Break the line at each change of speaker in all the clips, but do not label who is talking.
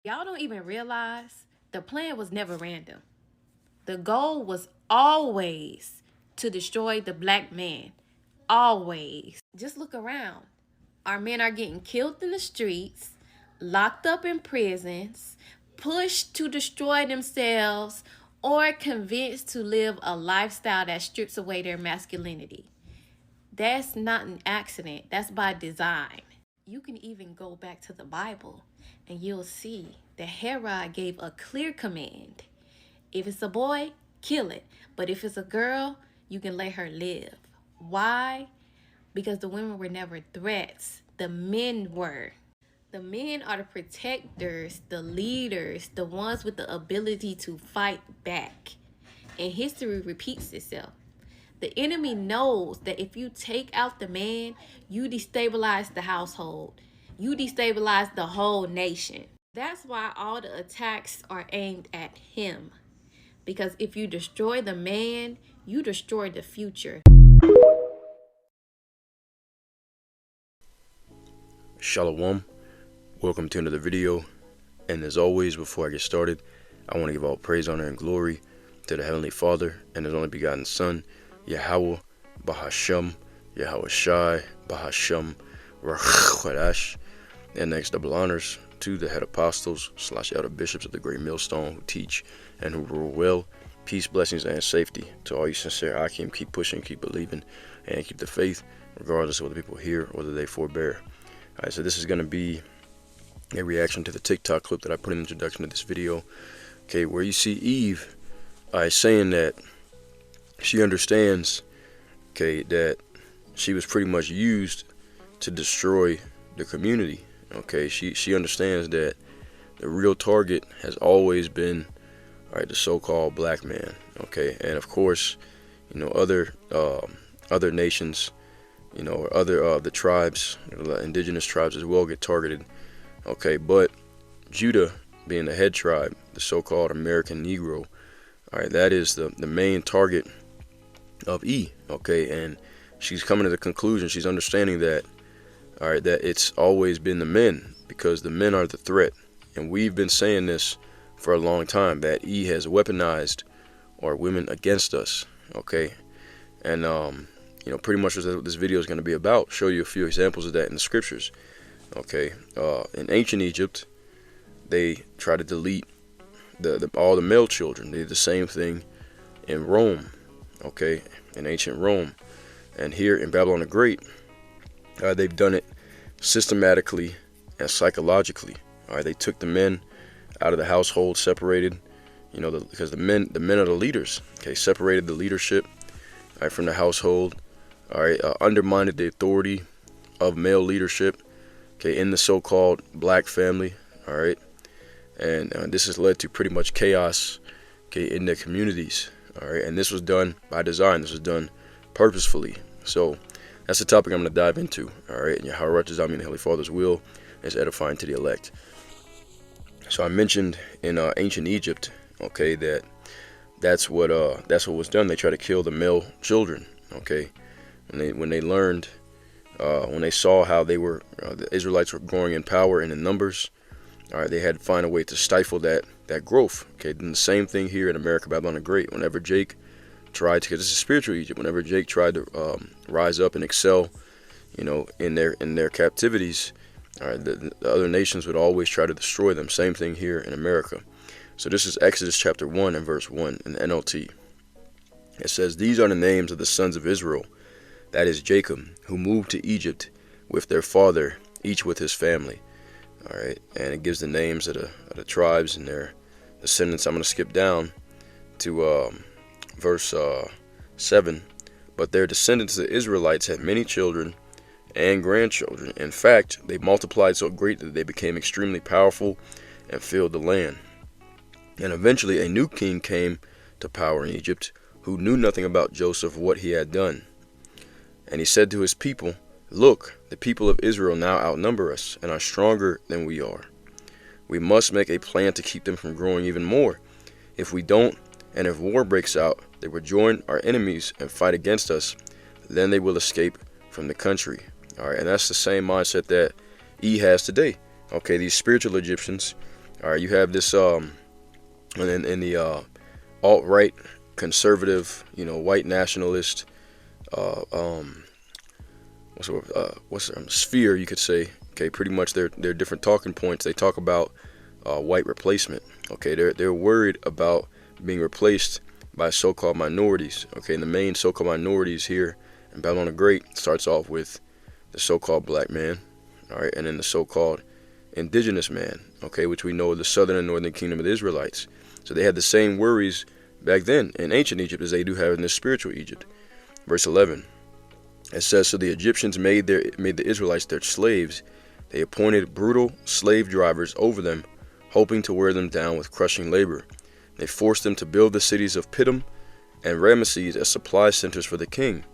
Y'all don't even realize the plan was never random. The goal was always to destroy the black man. Always. Just look around. Our men are getting killed in the streets, locked up in prisons, pushed to destroy themselves, or convinced to live a lifestyle that strips away their masculinity. That's not an accident, that's by design. You can even go back to the Bible and you'll see that Herod gave a clear command. If it's a boy, kill it. But if it's a girl, you can let her live. Why? Because the women were never threats. The men were. The men are the protectors, the leaders, the ones with the ability to fight back. And history repeats itself. The enemy knows that if you take out the man, you destabilize the household. You destabilize the whole nation. That's why all the attacks are aimed at him. Because if you destroy the man, you destroy the future.
Shalom, welcome to another video, and as always, before I get started, I want to give all praise, honor, and glory to the Heavenly Father and His only begotten Son, Yahweh, Bahashem, Yahweh Shai, Bahashem, Rakhadash, and next double honors to the head apostles / elder bishops of the great millstone who teach and who rule well. Peace, blessings, and safety to all you sincere Akim. Keep pushing, keep believing, and keep the faith, regardless of whether people hear or whether they forbear. Alright, so this is going to be a reaction to the TikTok clip that I put in the introduction to this video. Okay, where you see Eve saying that she understands, okay, that she was pretty much used to destroy the community. Okay, she understands that the real target has always been, the so-called black man. Okay, and of course, other nations, or other the tribes, the indigenous tribes as well get targeted. Okay, but Judah being the head tribe, the so-called American Negro, that is the main target of E. Okay, and she's coming to the conclusion, she's understanding that, that it's always been the men, because the men are the threat. And we've been saying this for a long time, that E has weaponized our women against us. Okay, and pretty much what this video is going to be about. Show you a few examples of that in the scriptures. Okay, in ancient Egypt, they tried to delete all the male children. They did the same thing in Rome. Okay, in ancient Rome, and here in Babylon the Great, they've done it systematically and psychologically. They took the men out of the household, separated, because the men are the leaders. Okay, separated the leadership from the household. Undermined the authority of male leadership, okay, in the so-called black family. And this has led to pretty much chaos, okay, in their communities. And this was done by design. This was done purposefully. So that's the topic I'm going to dive into. And Yahweh Zami, the Heavenly Father's will is edifying to the elect. So I mentioned in ancient Egypt, okay, that's what was done. They tried to kill the male children. Okay. When they learned, when they saw how they were, the Israelites were growing in power and in numbers, they had to find a way to stifle that growth. Okay, then the same thing here in America, Babylon the Great. Whenever Jake tried to, because this is spiritual Egypt, whenever Jake tried to rise up and excel, in their captivities, the other nations would always try to destroy them. Same thing here in America. So this is Exodus chapter 1 and verse 1 in the NLT. It says, "These are the names of the sons of Israel, that is Jacob, who moved to Egypt with their father, each with his family." And it gives the names of the tribes and their descendants. I'm going to skip down to verse 7. "But their descendants, the Israelites, had many children and grandchildren. In fact, they multiplied so greatly that they became extremely powerful and filled the land. And eventually a new king came to power in Egypt, who knew nothing about Joseph or what he had done. And he said to his people, 'Look, the people of Israel now outnumber us and are stronger than we are. We must make a plan to keep them from growing even more. If we don't, and if war breaks out, they will join our enemies and fight against us. Then they will escape from the country.'" And that's the same mindset that E has today. Okay, these spiritual Egyptians, All right, you have this and in the alt-right conservative, white nationalist uh, um, sphere, you could say. Okay, pretty much their different talking points. They talk about white replacement. Okay, they're worried about being replaced by so-called minorities. Okay, and the main so-called minorities here in Babylon the Great starts off with the so-called black man, all right, and then the so-called indigenous man, okay, which we know the southern and northern kingdom of the Israelites. So they had the same worries back then in ancient Egypt as they do have in this spiritual Egypt. Verse 11, it says, so the Egyptians made the Israelites their slaves. They appointed brutal slave drivers over them, hoping to wear them down with crushing labor. They forced them to build the cities of Pithom and Ramesses as supply centers for the king.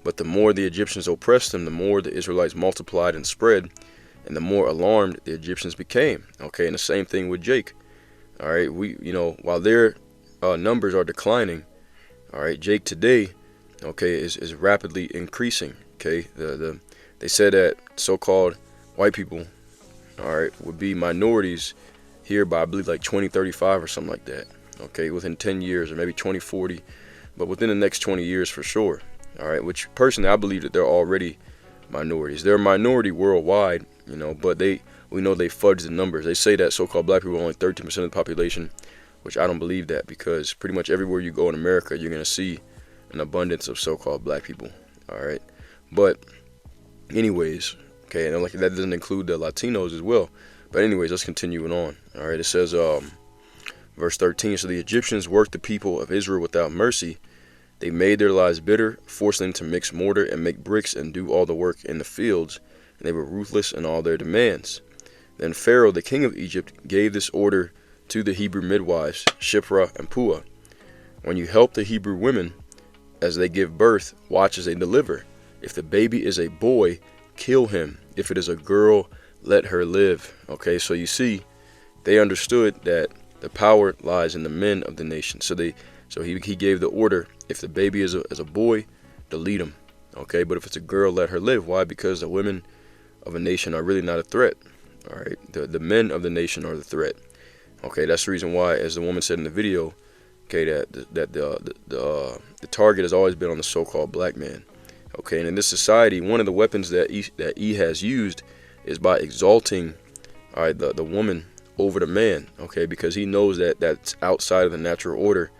But the more the Egyptians oppressed them, the more the Israelites multiplied and spread, and the more alarmed the Egyptians became. Okay, and the same thing with Jake. All right, while their numbers are declining, all right, Jake today, okay, is rapidly increasing. Okay, they said that so-called white people, all right, would be minorities here by, I believe, like 2035 or something like that. Okay, within 10 years or maybe 2040, but within the next 20 years for sure. All right, which personally I believe that they're already minorities. They're a minority worldwide, but we know they fudge the numbers. They say that so-called black people are only 13% of the population, which I don't believe that, because pretty much everywhere you go in America, you're going to see an abundance of so-called black people. All right, but anyways, okay, and like that doesn't include the Latinos as well. But anyways, let's continue on. All right, it says, verse 13, so the Egyptians worked the people of Israel without mercy. They made their lives bitter, forced them to mix mortar and make bricks and do all the work in the fields, and they were ruthless in all their demands. Then Pharaoh, the king of Egypt, gave this order to the Hebrew midwives, Shiphrah and Puah. When you help the Hebrew women as they give birth, watch as they deliver. If the baby is a boy, kill him. If it is a girl, let her live. Okay, so you see, they understood that the power lies in the men of the nation. So he gave the order, if the baby is a boy, delete him. Okay, but if it's a girl, let her live. Why? Because the women of a nation are really not a threat. All right, the men of the nation are the threat. Okay, that's the reason why, as the woman said in the video, okay, that the target has always been on the so-called black man. Okay, and in this society, one of the weapons that he has used is by exalting, all right, the woman over the man. Okay, because he knows that that's outside of the natural order,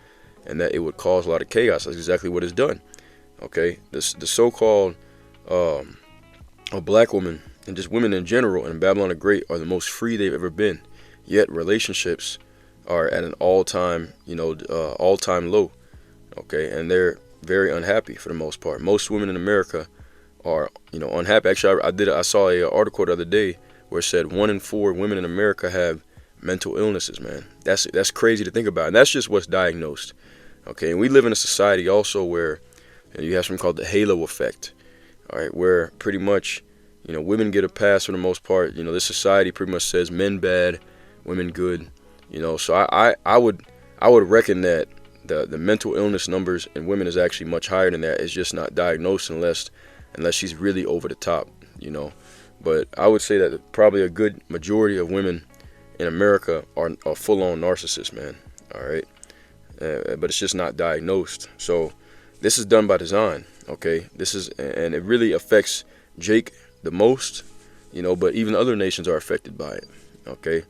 and that it would cause a lot of chaos. That's exactly what it's done. Okay, the so-called a black woman and just women in general in Babylon the Great are the most free they've ever been. Yet relationships are at an all-time low. Okay, and they're very unhappy for the most part. Most women in America are unhappy. Actually, I saw a article the other day where it said 1 in 4 women in America have mental illnesses. Man, that's crazy to think about, and that's just what's diagnosed. Okay, and we live in a society also where you have something called the halo effect. All right, where pretty much women get a pass for the most part. This society pretty much says men bad, women good. So I would reckon that the mental illness numbers in women is actually much higher than that. It's just not diagnosed unless she's really over the top. But I would say that probably a good majority of women in America are full-on narcissists, man. All right, but it's just not diagnosed. So this is done by design. Okay, and it really affects Jake the most. But even other nations are affected by it. Okay,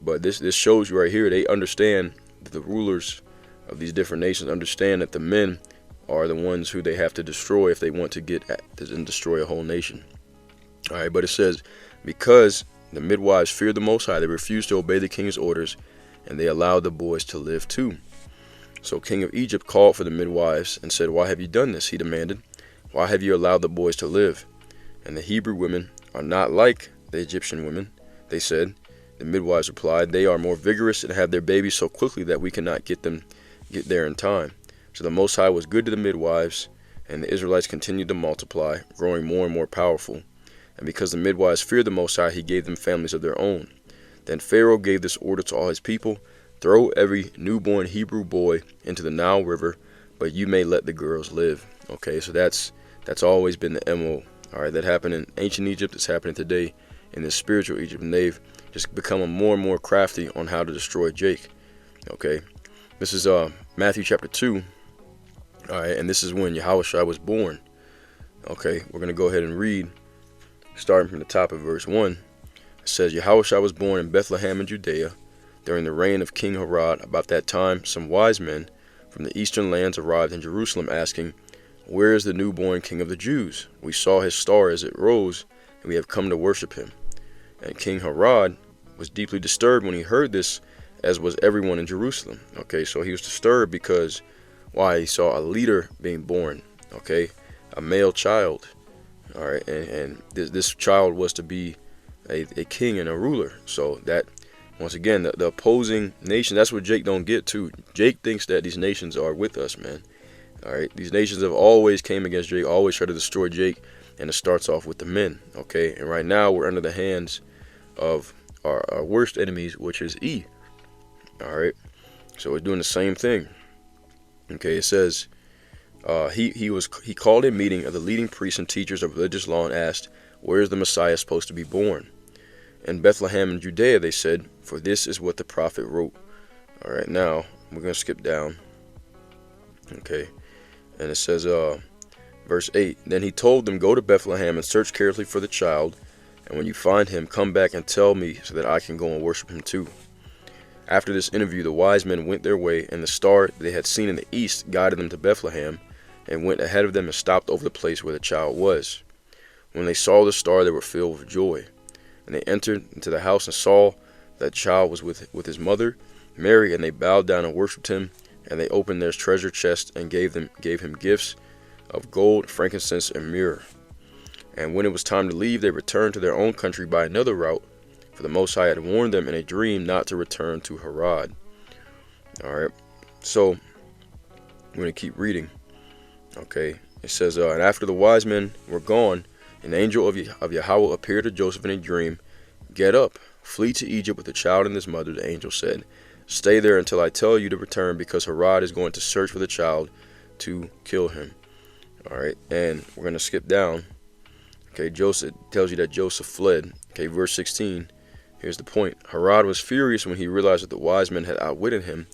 but this shows you right here, they understand that the rulers of these different nations understand that the men are the ones who they have to destroy if they want to get at and destroy a whole nation. All right, but it says, because the midwives feared the Most High, they refused to obey the king's orders, and they allowed the boys to live too. So King of Egypt called for the midwives and said, why have you done this? He demanded. Why have you allowed the boys to live? And the Hebrew women are not like the Egyptian women, they said. The midwives replied, they are more vigorous and have their babies so quickly that we cannot get there in time. So the Most High was good to the midwives, and the Israelites continued to multiply, growing more and more powerful. And because the midwives feared the Most High, he gave them families of their own. Then Pharaoh gave this order to all his people, throw every newborn Hebrew boy into the Nile River, but you may let the girls live. Okay, so that's always been the MO. All right, that happened in ancient Egypt. It's happening today in the spiritual Egypt, and they've just becoming more and more crafty on how to destroy Jake. Okay, this is Matthew chapter 2. All right, and this is when Yahushua was born. Okay, we're going to go ahead and read, starting from the top of verse 1. It says, Yahushua was born in Bethlehem in Judea during the reign of King Herod. About that time, some wise men from the eastern lands arrived in Jerusalem, asking, "Where is the newborn King of the Jews? We saw his star as it rose, and we have come to worship him." And King Herod was deeply disturbed when he heard this, as was everyone in Jerusalem. Okay, so he was disturbed because, why? He saw a leader being born, okay, a male child. All right, and this child was to be a king and a ruler. So that, once again, the opposing nation, that's what Jake don't get too. Jake thinks that these nations are with us, man. All right, these nations have always came against Jake, always try to destroy Jake, and it starts off with the men, okay? And right now we're under the hands of our worst enemies, which is E. All right, so we're doing the same thing. Okay, it says he called a meeting of the leading priests and teachers of religious law and asked, "Where is the Messiah supposed to be born?" "In Bethlehem in Judea," they said, "for this is what the prophet wrote." All right, now we're going to skip down. Okay, and it says, verse 8, "Then he told them, 'Go to Bethlehem and search carefully for the child, and when you find him, come back and tell me so that I can go and worship him too.' After this interview, the wise men went their way, and the star they had seen in the east guided them to Bethlehem, and went ahead of them and stopped over the place where the child was. When they saw the star, they were filled with joy. And they entered into the house and saw that child was with his mother, Mary, and they bowed down and worshipped him. And they opened their treasure chest and gave him gifts of gold, frankincense, and myrrh. And when it was time to leave, they returned to their own country by another route, for the Most High had warned them in a dream not to return to Herod." All right, so we're going to keep reading. Okay, it says, "And after the wise men were gone, an angel of Yahweh appeared to Joseph in a dream. 'Get up, flee to Egypt with the child and his mother,' the angel said. 'Stay there until I tell you to return, because Herod is going to search for the child to kill him.'" All right, and we're going to skip down. Okay, Joseph tells you that Joseph fled. Okay, verse 16. Here's the point. "Herod was furious when he realized that the wise men had outwitted him,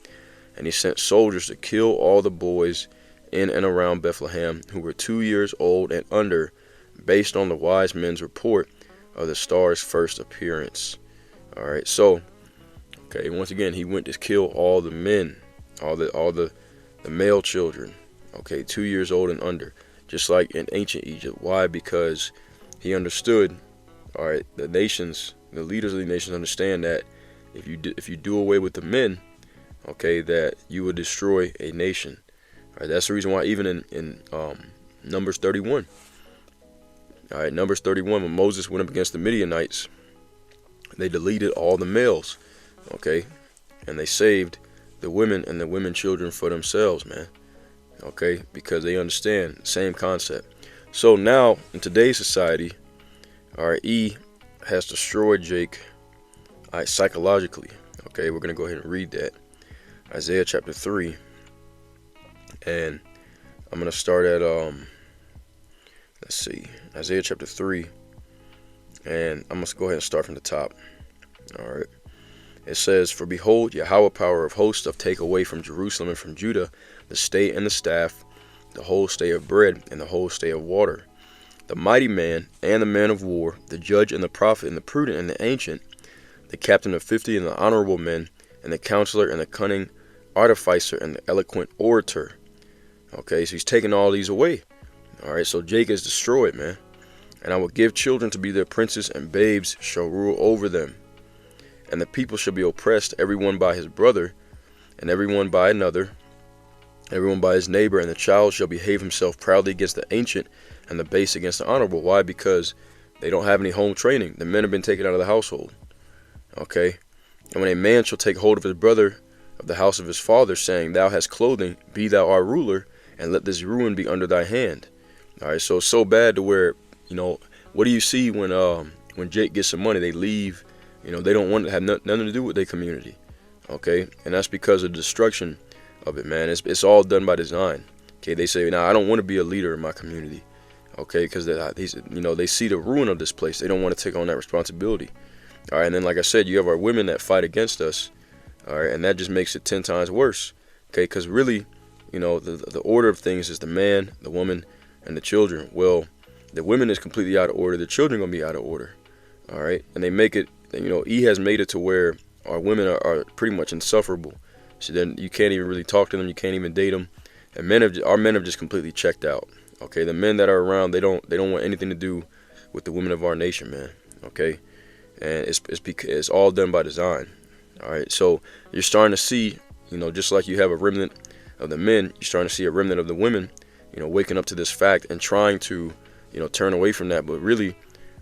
and he sent soldiers to kill all the boys in and around Bethlehem who were 2 years old and under, based on the wise men's report of the star's first appearance." All right, so, okay, once again, he went to kill all the men, all the male children, okay, 2 years old and under, just like in ancient Egypt. Why? Because he understood, all right, the nations, the leaders of the nations understand that if you do away with the men, okay, that you will destroy a nation. All right, that's the reason why even in Numbers 31, all right, Numbers 31, when Moses went up against the Midianites, they deleted all the males, okay, and they saved the women and the women children for themselves, man, okay, because they understand the same concept. So now in today's society, all right, E has destroyed Jake, all right, psychologically. Okay, we're gonna go ahead and read that, Isaiah chapter 3, and I'm gonna start at let's see, Isaiah chapter 3, and I'm gonna go ahead and start from the top. All right, it says, "For behold, Yahweh power of hosts doth take away from Jerusalem and from Judah the stay and the staff, the whole stay of bread and the whole stay of water. The mighty man and the man of war, the judge and the prophet and the prudent and the ancient, the captain of 50 and the honorable men, and the counselor and the cunning artificer and the eloquent orator." Okay, so he's taking all these away. All right, so Jake is destroyed, man. "And I will give children to be their princes, and babes shall rule over them. And the people shall be oppressed, everyone by his brother, and everyone by another, everyone by his neighbor, and the child shall behave himself proudly against the ancient, and the base against the honorable." Why? Because they don't have any home training. The men have been taken out of the household. Okay, "And when a man shall take hold of his brother of the house of his father, saying, 'Thou hast clothing, be thou our ruler, and let this ruin be under thy hand.'" All right, so it's so bad to where, you know, what do you see when Jake gets some money? They leave. You know, they don't want to have nothing to do with their community. Okay, and that's because of the destruction of it, man. It's all done by design. Okay, they say, "Now I don't want to be a leader in my community." Okay, because they see the ruin of this place. They don't want to take on that responsibility. All right, and then like I said, you have our women that fight against us. All right, and that just makes it 10 times worse. Okay, because really, the order of things is the man, the woman, and the children. Well, the women is completely out of order. The children gonna be out of order. All right, and they make it. E has made it to where our women are pretty much insufferable. So then you can't even really talk to them. You can't even date them. And our men have just completely checked out. Okay, the men that are around, they don't want anything to do with the women of our nation, man. Okay, and it's all done by design. All right, so you're starting to see, just like you have a remnant of the men, you're starting to see a remnant of the women, waking up to this fact and trying to, turn away from that. But really,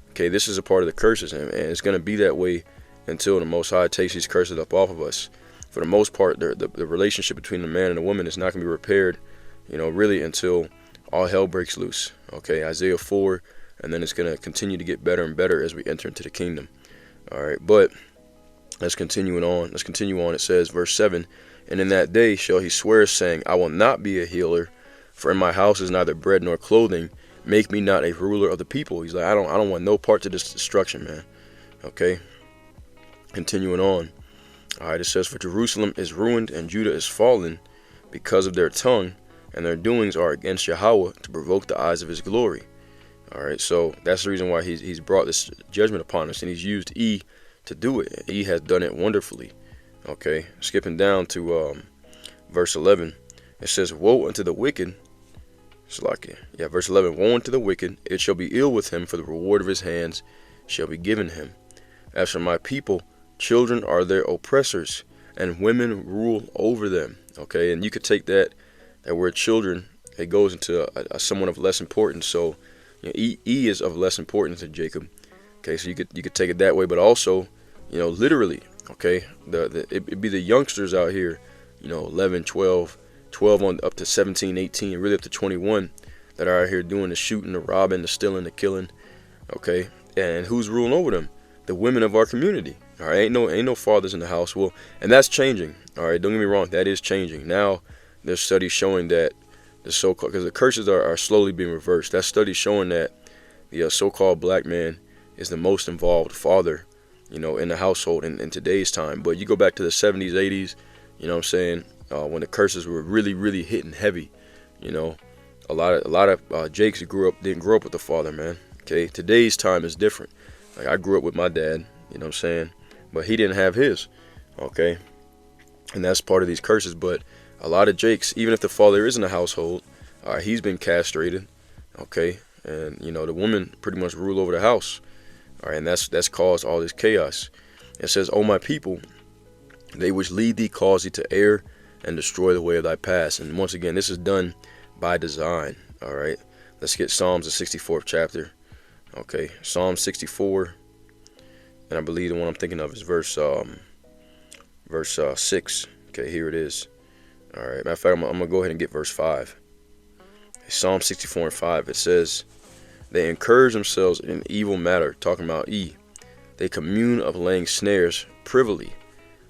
okay, this is a part of the curses, and it's going to be that way until the Most High takes these curses up off of us. For the most part, the relationship between the man and the woman is not going to be repaired, really until all hell breaks loose. Okay, Isaiah 4, and then it's going to continue to get better and better as we enter into the kingdom. All right, but let's continue on. It says, verse 7, and in that day shall he swear, saying, I will not be a healer, for in my house is neither bread nor clothing. Make me not a ruler of the people. He's like, I don't want no part to this destruction, man. Okay, continuing on. All right, it says, for Jerusalem is ruined and Judah is fallen because of their tongue, and their doings are against Yahweh to provoke the eyes of his glory. All right, so that's the reason why he's brought this judgment upon us, and he's used E to do it. E has done it wonderfully. Okay, skipping down to verse 11, it says, woe unto the wicked. Verse 11, woe unto the wicked, it shall be ill with him, for the reward of his hands shall be given him. As for my people, children are their oppressors, and women rule over them. Okay, and you could take that word children, it goes into a someone of less importance. So E is of less importance than Jacob. Okay, so you could take it that way, but also, literally, okay, it'd be the youngsters out here, 11, 12 on up to 17, 18, really up to 21 that are out here doing the shooting, the robbing, the stealing, the killing. Okay, and who's ruling over them? The women of our community. All right, ain't no fathers in the house. Well, and that's changing. All right, don't get me wrong, that is changing. Now there's studies showing that the so-called, because the curses are slowly being reversed. That study showing that the so-called black man is the most involved father, in the household in today's time. But you go back to the 70s, 80s, when the curses were really, really hitting heavy, a lot of Jakes didn't grow up with the father, man. Okay, today's time is different. Like, I grew up with my dad, but he didn't have his. Okay, and that's part of these curses. But a lot of Jakes, even if the father is in the household, he's been castrated. Okay, and the woman pretty much rule over the house. All right, and that's caused all this chaos. It says, "O my people, they which lead thee cause thee to err and destroy the way of thy paths." And once again, this is done by design. All right, let's get Psalms, the 64th chapter. Okay, Psalm 64, and I believe the one I'm thinking of is verse 6. Okay, here it is. All right, matter of fact, I'm gonna go ahead and get verse 5. Psalm 64 and 5. It says, "They encourage themselves in evil matter," talking about E. "They commune of laying snares privily,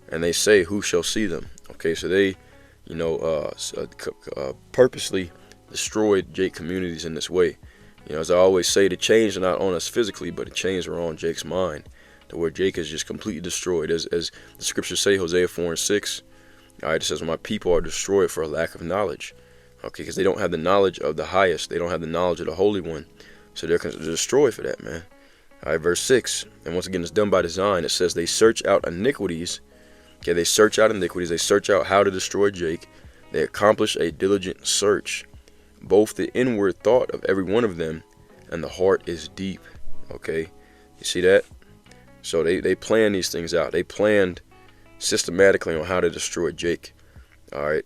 and they say, who shall see them?" Okay, so they, purposely destroyed Jake communities in this way. As I always say, the chains are not on us physically, but the chains are on Jake's mind, to where Jake is just completely destroyed. As the scriptures say, Hosea 4 and 6, all right, it says, "My people are destroyed for a lack of knowledge." Okay, because they don't have the knowledge of the highest. They don't have the knowledge of the Holy One. So they're destroyed for that, man. All right, verse 6, and once again, it's done by design. It says, "They search out iniquities." Okay, they search out iniquities. They search out how to destroy Jake. They accomplish a diligent search, both the inward thought of every one of them, and the heart is deep. Okay, you see that? So they plan these things out. They planned systematically on how to destroy Jake. All right,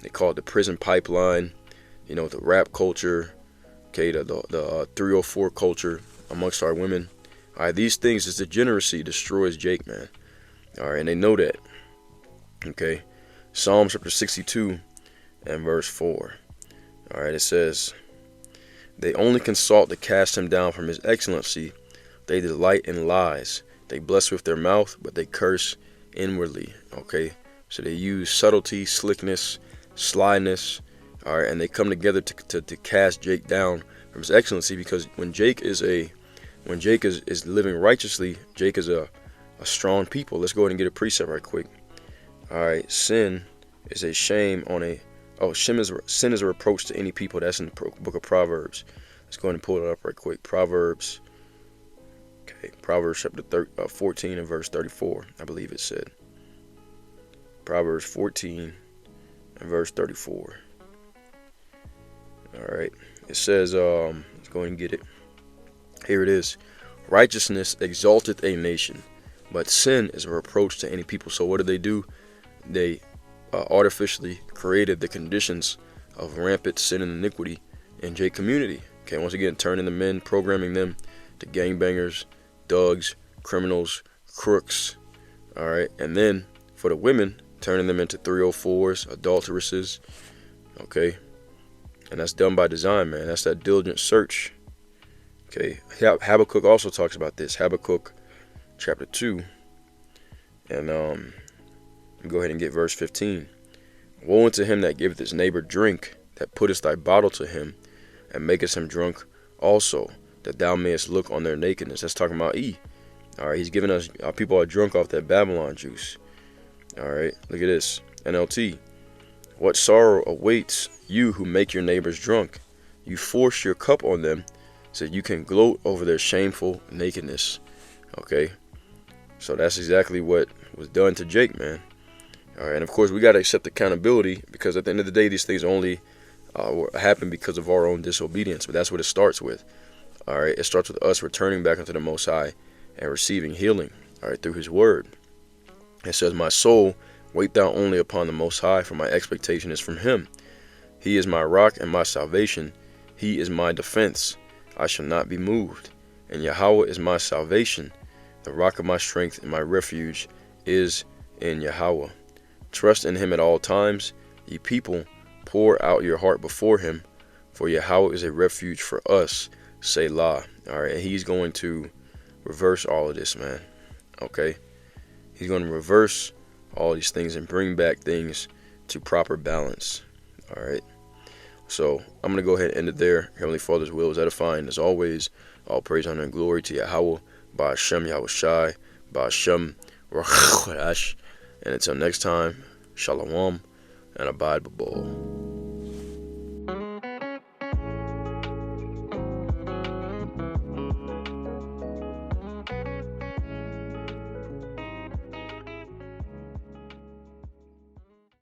they call it the prison pipeline, the rap culture, okay, the 304 culture amongst our women. All right, these things, this degeneracy destroys Jake, man. All right, and they know that. Okay, Psalms chapter 62 and verse 4. All right, it says, "They only consult to cast him down from his excellency. They delight in lies. They bless with their mouth, but they curse inwardly." Okay, so they use subtlety, slickness, slyness. All right, and they come together to cast Jake down from his excellency, because when Jake is living righteously, Jake is a strong people. Let's go ahead and get a precept right quick. All right, sin is a shame on a. Oh, sin is a reproach to any people. That's in the book of Proverbs. Let's go ahead and pull it up right quick. Proverbs. Okay, Proverbs chapter 14 and verse 34. I believe it said. Proverbs 14 and verse 34. All right, it says. Let's go ahead and get it. Here it is. Righteousness exalteth a nation, but sin is a reproach to any people. So what do? They artificially created the conditions of rampant sin and iniquity in J community. Okay, once again, turning the men, programming them to gangbangers, thugs, criminals, crooks. All right, and then for the women, turning them into 304s, adulteresses. Okay, and that's done by design, man. That's that diligent search. Okay, Habakkuk also talks about this. Habakkuk chapter 2. And go ahead and get verse 15. Woe unto him that giveth his neighbor drink, that puttest thy bottle to him, and makest him drunk also, that thou mayest look on their nakedness. That's talking about E. All right, he's giving us, our people are drunk off that Babylon juice. All right, look at this. NLT. What sorrow awaits you who make your neighbors drunk? You force your cup on them, so you can gloat over their shameful nakedness. Okay, so that's exactly what was done to Jake, man. All right, and of course we got to accept accountability, because at the end of the day, these things only happen because of our own disobedience. But that's what it starts with. All right, it starts with us returning back unto the Most High and receiving healing. All right, through His Word. It says, "My soul, wait thou only upon the Most High, for my expectation is from Him. He is my rock and my salvation. He is my defense. I shall not be moved. And Yahweh is my salvation. The rock of my strength and my refuge is in Yahweh. Trust in Him at all times. Ye people, pour out your heart before Him, for Yahweh is a refuge for us. Selah." All right, and He's going to reverse all of this, man. Okay, He's going to reverse all these things and bring back things to proper balance. All right. So I'm going to go ahead and end it there. Heavenly Father's will is edifying. As always, all praise, honor, and glory to Yahweh, Ba'ashem Yahushai, Ba'ashem Rachash. And until next time, Shalom and Abide Babol.